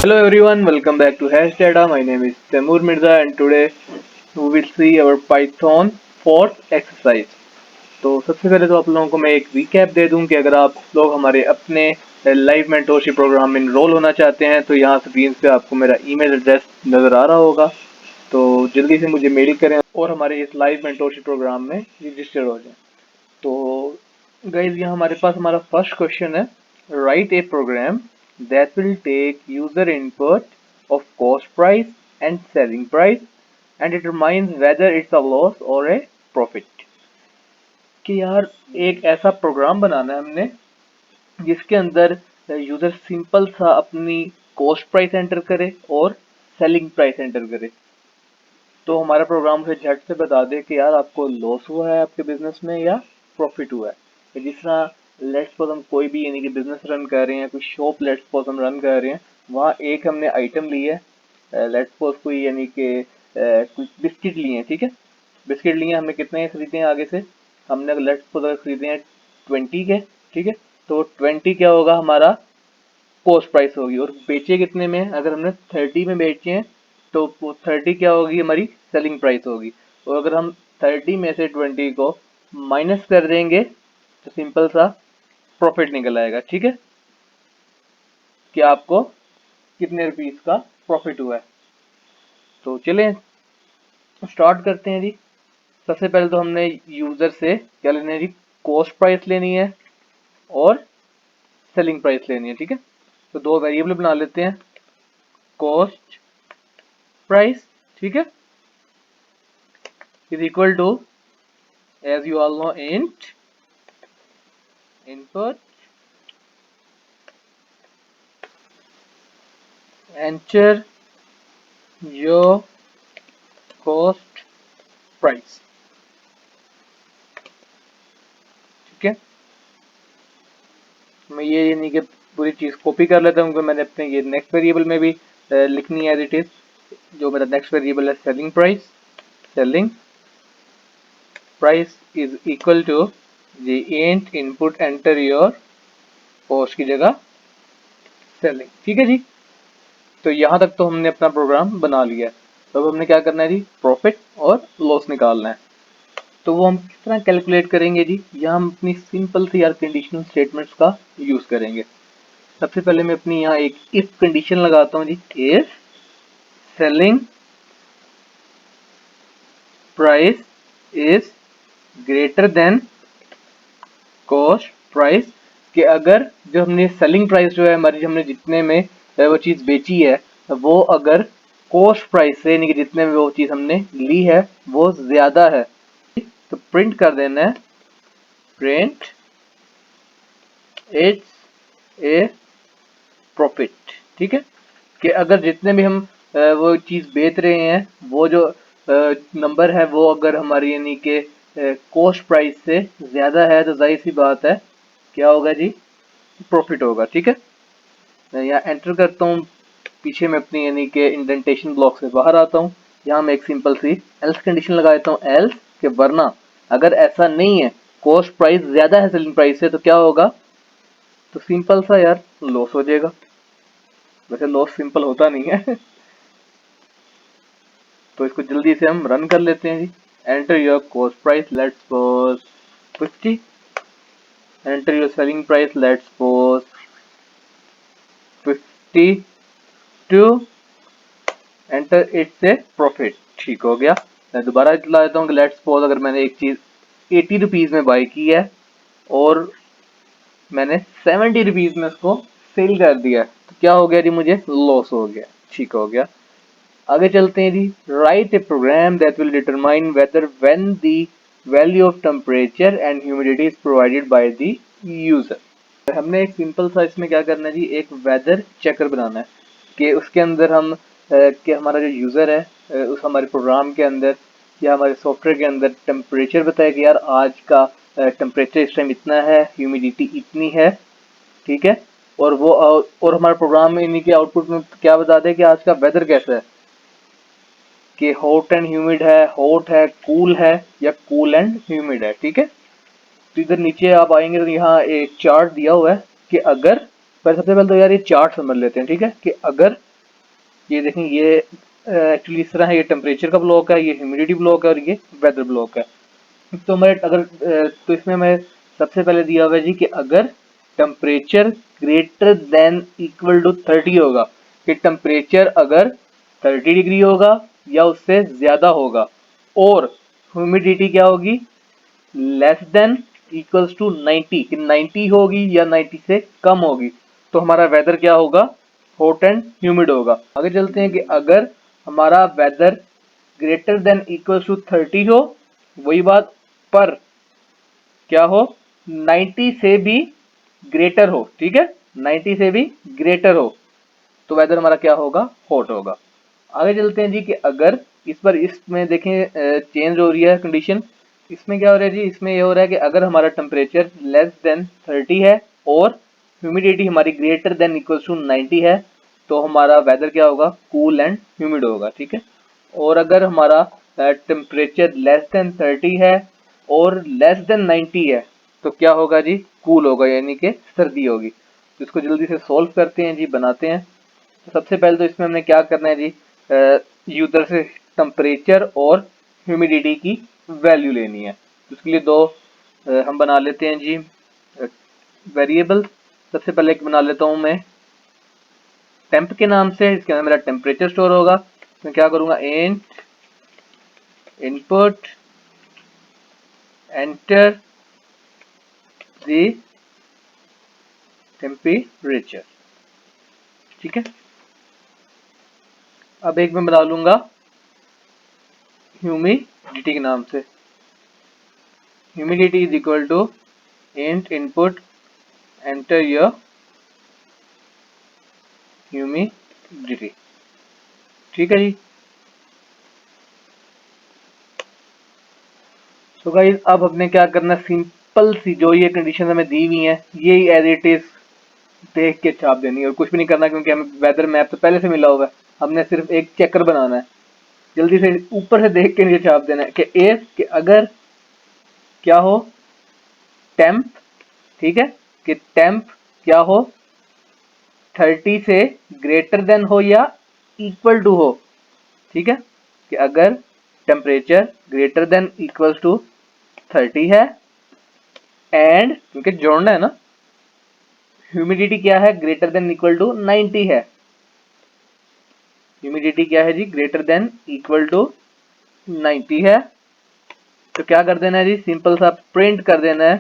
Hello everyone, welcome back to Hash Data. My name is Taimur Mirza and today we will see our Python fourth exercise. तो सबसे पहले तो आप लोगों को मैं एक रिकैप दे दूं कि अगर आप लोग हमारे अपने लाइव मेंटोरशिप प्रोग्राम में इनरोल होना चाहते हैं तो यहाँ स्क्रीन पे आपको मेरा ईमेल एड्रेस नज़र आ रहा होगा, तो जल्दी से मुझे मेल करें और हमारे इस लाइव मेंटोरशिप प्रोग्राम में रजिस्टर हो जाएं। तो गाइज यहाँ हमारे पास हमारा फर्स्ट क्वेश्चन है, write a program that will take user input of cost price and selling price and determines whether it's a loss or a profit। कि यार एक ऐसा प्रोग्राम बनाना है हमने जिसके अंदर यूजर सिंपल सा अपनी कॉस्ट प्राइस एंटर करे और सेलिंग प्राइस एंटर करे, तो हमारा प्रोग्राम उसे झट से बता दे कि यार आपको लॉस हुआ है आपके बिजनेस में या प्रॉफिट हुआ है। जिस तरह लेट्स सपोज हम कोई भी यानी कि बिजनेस रन कर रहे हैं, कोई शॉप लेट्स सपोज हम रन कर रहे हैं, वहाँ एक हमने आइटम ली है, लेट्स सपोज कोई यानी कि कुछ बिस्किट लिए हैं, ठीक है। बिस्किट लिए हमने कितने खरीदे हैं आगे से, हमने लेट्स सपोज खरीदे हैं 20 के, ठीक है। तो 20 क्या होगा हमारा कॉस्ट प्राइस होगी, और बेचे कितने में, अगर हमने 30 में बेचे हैं तो 30 क्या होगी हमारी सेलिंग प्राइस होगी। और अगर हम 30 में से 20 को माइनस कर देंगे तो सिंपल सा प्रॉफिट निकल आएगा, ठीक है, कि आपको कितने रुपीस का प्रॉफिट हुआ है। तो चलें स्टार्ट करते हैं जी। सबसे पहले तो हमने यूजर से क्या लेना है जी, कॉस्ट प्राइस लेनी है और सेलिंग प्राइस लेनी है, ठीक है। तो दो वेरिएबल बना लेते हैं, कॉस्ट प्राइस, ठीक है, is equal to, as you all know, int input enter your cost price, ठीक है। मैं ये यानी कि पूरी चीज कॉपी कर लेता हूँ, मैंने अपने ये नेक्स्ट वेरिएबल में भी लिखनी है एज इट इज। जो मेरा नेक्स्ट वेरिएबल है selling price, selling price is equal to जी int input enter your cost की जगह सेलिंग, ठीक है जी। तो यहाँ तक तो हमने अपना प्रोग्राम बना लिया है। तो अब हमने क्या करना है जी, प्रॉफिट और लॉस निकालना है। तो वो हम किस तरह कैलकुलेट करेंगे जी, यहाँ हम अपनी सिंपल सी यार कंडीशनल स्टेटमेंट्स का यूज करेंगे। सबसे पहले मैं अपनी यहाँ एक इफ कंडीशन लगाता हूँ जी, if selling price is greater than cost price, कि अगर जो हमने सेलिंग प्राइस जो है हमारी, हमने जितने में वो चीज बेची है, वो अगर कॉस्ट प्राइस से यानी कि जितने में वो चीज हमने ली है वो ज्यादा है, तो प्रिंट कर देना है प्रिंट इट्स ए प्रॉफिट, ठीक है। कि अगर जितने भी हम वो चीज बेच रहे हैं, वो जो नंबर है वो अगर हमारी यानी कि कॉस्ट प्राइस से ज्यादा है, तो जाहिर सी बात है क्या होगा जी, प्रॉफिट होगा, ठीक है। मैं यहाँ एंटर करता हूँ, पीछे मैं अपनी यानी कि इंडेंटेशन ब्लॉक से बाहर आता हूँ। यहाँ मैं एक सिंपल सी एल्स कंडीशन लगा देता हूँ, एल्स के वरना अगर ऐसा नहीं है, कॉस्ट प्राइस ज्यादा है सेलिंग प्राइस से, तो क्या होगा, तो सिंपल सा यार लॉस हो जाएगा। वैसे लॉस सिंपल होता नहीं है तो इसको जल्दी से हम रन कर लेते हैं जी। Enter your cost price, let's suppose 50, enter your selling price, let's suppose 52, enter it's a profit, ठीक हो गया। मैं दोबारा चला देता हूँ कि लेट्स सपोज अगर मैंने एक चीज 80 रुपीज में बाई की है और मैंने 70 रुपीज में उसको सेल कर दिया, तो क्या हो गया जी, मुझे लॉस हो गया, ठीक हो गया। आगे चलते हैं जी, write a program that will determine whether when the value of temperature and humidity is provided by the user. हमने एक सिंपल सा इसमें क्या करना है जी, एक वेदर चेकर बनाना है कि उसके अंदर हम कि हमारा जो यूजर है उस हमारे प्रोग्राम के अंदर या हमारे सॉफ्टवेयर के अंदर टेम्परेचर बताए कि यार आज का टेम्परेचर इस टाइम इतना है, ह्यूमिडिटी इतनी है, ठीक है। और वो और हमारे प्रोग्राम में इन्हीं के आउटपुट में क्या बता दे कि आज का वेदर कैसा है, कि हॉट एंड ह्यूमिड है, हॉट है या कूल एंड ह्यूमिड है, ठीक है। तो इधर नीचे आप आएंगे तो यहाँ एक चार्ट दिया हुआ है कि अगर, पर सबसे पहले तो यार ये चार्ट समझ लेते हैं, ठीक है, कि अगर ये देखें, ये एक्चुअली इस तरह है, ये टेम्परेचर का ब्लॉक है, ये ह्यूमिडिटी ब्लॉक है और ये वेदर ब्लॉक है। तो मैं अगर तो इसमें मैं सबसे पहले दिया हुआ है जी कि अगर temperature greater than equal to 30 होगा, कि टेम्परेचर अगर 30 डिग्री होगा या उससे ज़्यादा होगा और ह्यूमिडिटी क्या होगी, लेस देन इक्वल्स टू 90, कि 90 होगी या 90 से कम होगी, तो हमारा वेदर क्या होगा, हॉट एंड ह्यूमिड होगा। आगे चलते हैं कि अगर हमारा weather greater than equals to 30 हो, वही बात, पर क्या हो, 90 से भी ग्रेटर हो, ठीक है, 90 से भी ग्रेटर हो, तो वेदर हमारा क्या होगा, हॉट होगा। आगे चलते हैं जी कि अगर इस पर इसमें देखें चेंज हो रही है कंडीशन, इसमें क्या हो रहा है जी, इसमें ये हो रहा है कि अगर हमारा टेम्परेचर लेस देन 30 है और ह्यूमिडिटी हमारी ग्रेटर देन इक्वल टू 90 है, तो हमारा वेदर क्या होगा, कूल एंड ह्यूमिड होगा, ठीक है। और अगर हमारा टेम्परेचर लेस देन 30 है और लेस देन 90 है, तो क्या होगा जी, कूल होगा, यानी कि सर्दी होगी। तो इसको जल्दी से सॉल्व करते हैं जी, बनाते हैं। तो सबसे पहले तो इसमें हमने क्या करना है जी, यूजर से टेम्परेचर और ह्यूमिडिटी की वैल्यू लेनी है। तो उसके लिए दो हम बना लेते हैं जी वेरिएबल। सबसे पहले एक बना लेता हूँ मैं टेम्प के नाम से, इसके अंदर मेरा टेम्परेचर स्टोर होगा। मैं क्या करूँगा, int input enter the temperature, ठीक है। अब एक मैं बना लूंगा ह्यूमिडिटी के नाम से, humidity is equal to int input enter your humidity, ठीक है जी। तो गाइस अब हमने क्या करना है, सिंपल सी जो ये कंडीशन हमें दी हुई है, ये एज इट इज देख के छाप देनी है और कुछ भी नहीं करना, क्योंकि हमें वेदर मैप तो पहले से मिला हुआ है। हमने सिर्फ एक चेकर बनाना है, जल्दी से ऊपर से देख के नीचे छाप देना है कि इफ कि अगर क्या हो, टेम्प, ठीक है, कि टेम्प क्या हो, 30 से ग्रेटर देन हो या इक्वल टू हो, ठीक है, कि अगर temperature greater than equal to 30 है एंड, क्योंकि जोड़ना है ना, ह्यूमिडिटी क्या है, ग्रेटर देन इक्वल टू 90 है, ह्यूमिडिटी क्या है जी, ग्रेटर देन इक्वल टू 90 है। तो क्या कर देना है जी, सिंपल सा प्रिंट कर देना है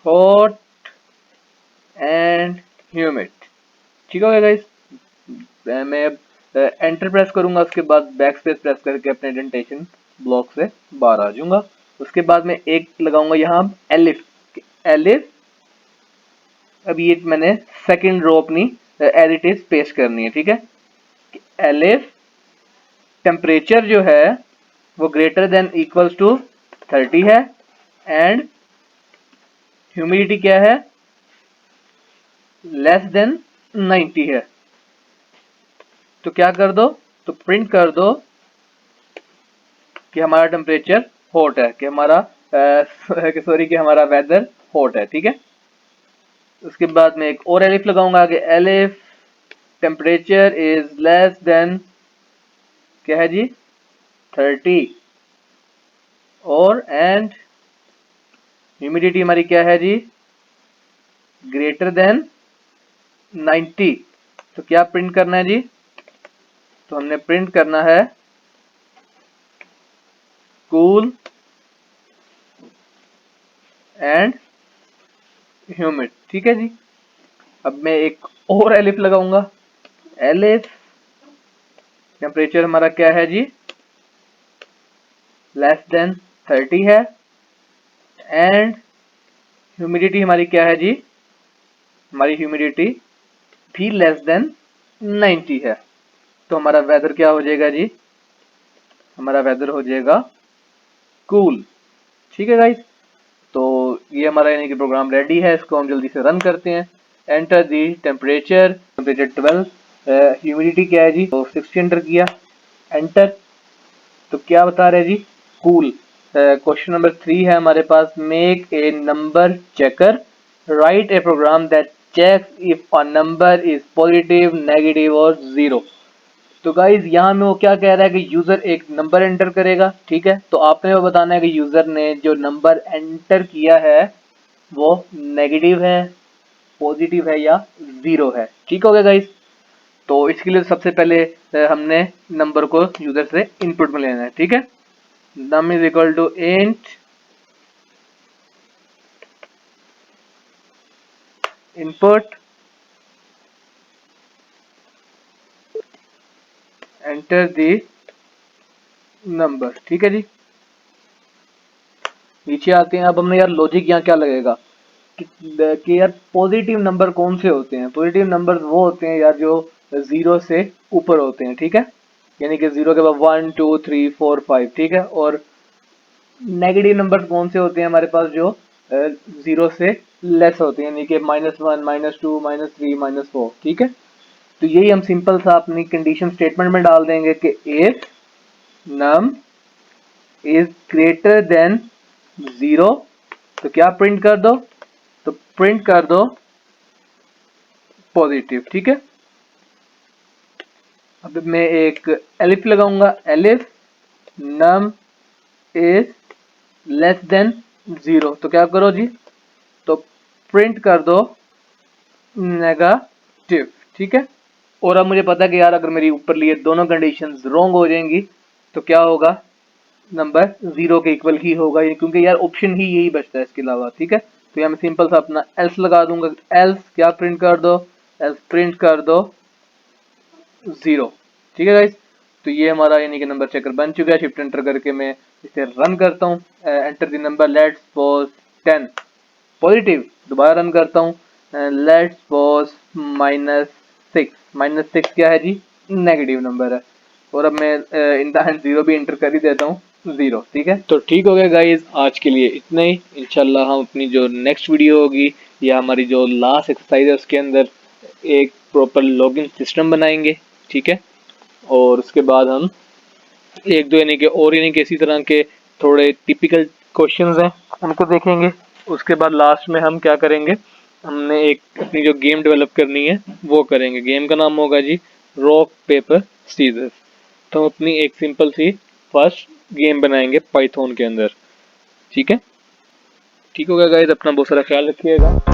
हॉट एंड ह्यूमिड, ठीक हो गया गाइस। मैं एंटर प्रेस करूंगा, उसके बाद बैक स्पेस प्रेस करके अपने इंडेंटेशन ब्लॉक से बाहर आ जाऊंगा। उसके बाद मैं एक लगाऊंगा यहाँ एलिफ, एलिफ, अब ये मैंने सेकंड रो अपनी एज इट इज पेस्ट करनी है, ठीक है। एलिफ टेम्परेचर जो है वो ग्रेटर देन इक्वल्स टू 30 है एंड ह्यूमिडिटी क्या है, लेस देन 90 है। तो क्या कर दो, तो प्रिंट कर दो कि हमारा टेम्परेचर हॉट है, कि हमारा सॉरी कि हमारा वेदर हॉट है, ठीक है। उसके बाद मैं एक और एलिफ लगाऊंगा कि elif temperature is less then क्या है जी, 30 और एंड ह्यूमिडिटी हमारी क्या है जी, ग्रेटर देन 90। तो क्या प्रिंट करना है जी, तो हमने प्रिंट करना है कूल एंड ह्यूमिड, ठीक है जी। अब मैं एक और एलिफ लगाऊंगा, एलिफ टेम्परेचर हमारा क्या है जी, लेस देन 30 है एंड ह्यूमिडिटी हमारी क्या है जी, हमारी ह्यूमिडिटी भी लेस देन 90 है। तो हमारा वेदर क्या हो जाएगा जी, हमारा वेदर हो जाएगा कूल, ठीक है गाइस। तो ये हमारा यानी कि प्रोग्राम रेडी है, इसको हम जल्दी से रन करते हैं। Enter the temperature, temperature 12, humidity क्या है जी, तो 60 एंटर किया, एंटर। तो क्या बता रहे हैं जी, कूल। क्वेश्चन नंबर 3 है हमारे पास, make a number checker, write a program that check if a number is positive, negative और जीरो। तो गाइज यहाँ में वो क्या कह रहा है कि यूजर एक नंबर एंटर करेगा, ठीक है। तो आपने वो बताना है कि यूजर ने जो नंबर एंटर किया है वो नेगेटिव है, पॉजिटिव है या जीरो है। ठीक हो गया गाइज। तो इसके लिए सबसे पहले हमने नंबर को यूजर से इनपुट में लेना है, ठीक है। num is equal to int input enter the number, ठीक है जी। नीचे आते हैं। अब हमने यार लॉजिक यहाँ क्या लगेगा कि यार पॉजिटिव नंबर कौन से होते हैं। पॉजिटिव नंबर वो होते हैं यार जो जीरो से ऊपर होते हैं, ठीक है। यानी कि जीरो के बाद 1 2 3 4 5, ठीक है। और नेगेटिव नंबर कौन से होते हैं हमारे पास जो जीरो से लेस होते हैं, यानी कि -1 -2 -3 -4, ठीक है। तो यही हम सिंपल सा अपनी कंडीशन स्टेटमेंट में डाल देंगे कि if num is greater than zero, तो क्या प्रिंट कर दो, तो प्रिंट कर दो पॉजिटिव, ठीक है। अब मैं एक एलिफ लगाऊंगा, elif num is less than zero, तो क्या करो जी, तो प्रिंट कर दो नेगेटिव, ठीक है। और अब मुझे पता है कि यार अगर मेरी ऊपर लिए दोनों कंडीशंस रॉन्ग हो जाएंगी तो क्या होगा, नंबर जीरो के इक्वल ही होगा, क्योंकि यार ऑप्शन ही यही बचता है इसके अलावा, ठीक है। तो यहाँ मैं सिंपल सा अपना एल्स लगा दूंगा, एल्स क्या प्रिंट कर दो, एल्स प्रिंट कर दो जीरो, ठीक है गाइस। तो ये हमारा यानी कि नंबर चेकर बन चुका है। शिफ्ट एंटर करके मैं इसे रन करता हूँ। Enter the number, let's suppose 10 positive. दोबारा रन करता हूँ, लेट्स सपोज -6। -6 क्या है जी, नेगेटिव नंबर है। और अब मैं इन द एंड जीरो भी एंटर कर ही देता हूँ, जीरो, ठीक है। तो ठीक हो गया गाइज, आज के लिए इतना ही। इंशाल्लाह हम अपनी जो नेक्स्ट वीडियो होगी या हमारी जो लास्ट एक्सरसाइज है उसके अंदर एक प्रॉपर लॉगिन सिस्टम बनाएंगे, ठीक है। और उसके बाद हम एक दो यानी कि और यानी कि इसी तरह के थोड़े टिपिकल क्वेश्चंस हैं उनको देखेंगे। उसके बाद लास्ट में हम क्या करेंगे, हमने एक अपनी जो गेम डेवलप करनी है वो करेंगे। गेम का नाम होगा जी रॉक पेपर सीजर्स। तो हम अपनी एक सिंपल सी फर्स्ट गेम बनाएंगे पाइथन के अंदर, ठीक है। ठीक हो गया गाइस, अपना बहुत सारा ख्याल रखिएगा।